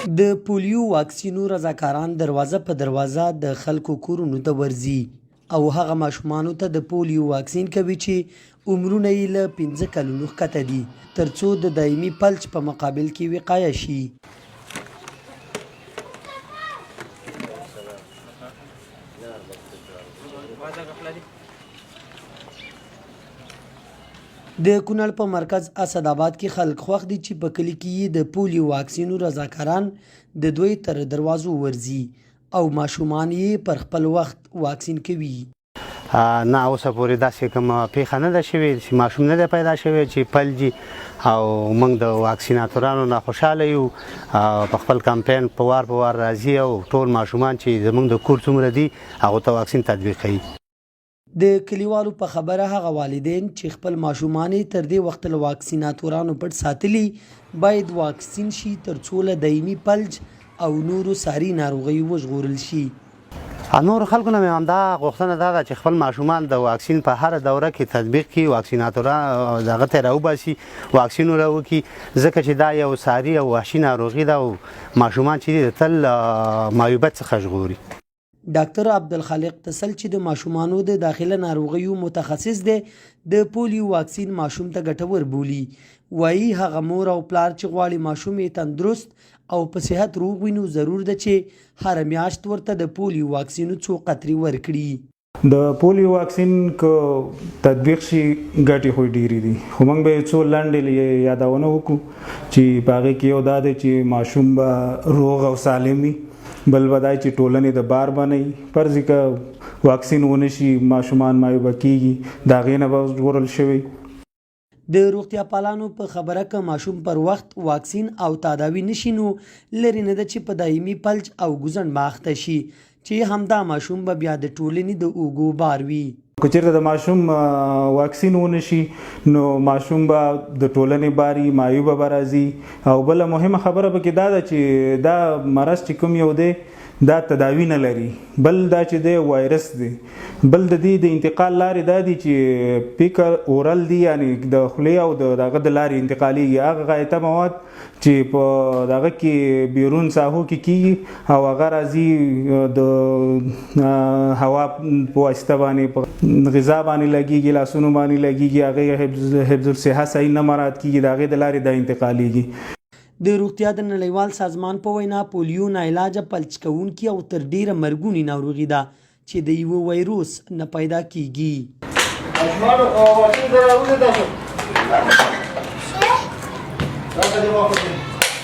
د پولیو واکسینو رضاکاران دروازه په دروازه د خلکو کورونو ته ورځي او هغه ماشومانو ته د پولیو واکسین کوي چې عمرونه یې له 15 کلونو ښکته دي ترڅو د دایمي فلج په مقابل کې وقایه شي. د کونړ په مرکز اسداباد کې خلک خوښ دي چې په کلي کې د پولیو واکسینو رضاکاران د دوی تر دروازو ورځي او ماشومان یې پر خپل وخت واکسین کوي. نه اوسه پورې داسې کومه پیښه نه ده شوې چې ماشوم نه دی پیدا شوی چې فلجي او موږ د واکسیناتورانو نه خوشحاله یو په خپل کمپین په وار راځي او ټول ماشومان چې زموږ د کور څومره دي هغو ته واکسین تطبیق کوي. د کلیوالو په خبره هغه والدین چې خپل ماشومان تر دې وخت له واکسیناتورانو پټ ساتلي باید واکسین شي ترڅو له دایمي فلج او نورو ساري ناروغیو وژغورل شي. نور خلکو نه مې همدا غوښتنه دا ده چې خپل ماشومان د واکسین په هره دوره کې تطبیق کړي، واکسیناتوران دغه ته راوباسي، واکسین راوکړي، ځکه چې دا یو ساري او وحشي ناروغي ده او ماشومان چې دي د تل معیوبیت څخه ژغوري. ډاکټر عبدالخالق تسل چې د ماشومانو د داخله ناروغیو متخصص دی د پولیو واکسین ماشوم ته ګټور بولي. وایي هغه مور او پلار چې غواړي ماشوم یې تندرست او په صحت روغ وي نو ضرور ده چې هره میاشت ورته د پولیو واکسینو څو قطرې ورکړي. د پولیو واکسین که تطبیق شي ګټې خو ډېرې دي، خو موږ به څو لنډې یادونه وکړو چې په هغې کې یو دا دی چې ماشوم به روغ او سالم وي، بل به دا چې ټولنې د بار به نه وي. فرض که واکسین ونه شي ماشومان معیوبه کېږي، د هغې نه به ژغورل شوي. د روغتیا پالانو په خبره که ماشوم پر وخت واکسین او تداوي نشي نو لرې نه ده چې په دایمي فلج او ګوزڼ به اخته شي چې همدا ماشوم به بیا د ټولنې د اوږو بار وي. که چېرته د ماشوم واکسین ونه شي نو ماشوم به د ټولنې باري، معیوبه به راځي. او بله مهمه خبره پکې دا ده چې دا مرض چې کوم یو دی دا تداوی نه لري، بل دا چې دی وایرس دی. بل د دې د انتقال لارې دا دي چې پیکر اورل دي، یعنی د خولې او دغه د لارې انتقالیږي. هغه غایطه مواد چې په دغه کې بیرون ساحو کې کېږي او هغه راځي د هوا په واسطه باندې په غذا باندې لګېږي، لاسونو باندې لګېږي، هغې حفظ الصحه صحیح نه مراعات کېږي، د هغې د لارې دا انتقالیږي. د روغتیا د نړیوال سازمان په وینا پولیو ناعلاجه فلج کوونکې او تر ډیره مرګونې ناروغي ده چې د یوه وایروس نه پیدا کیږي.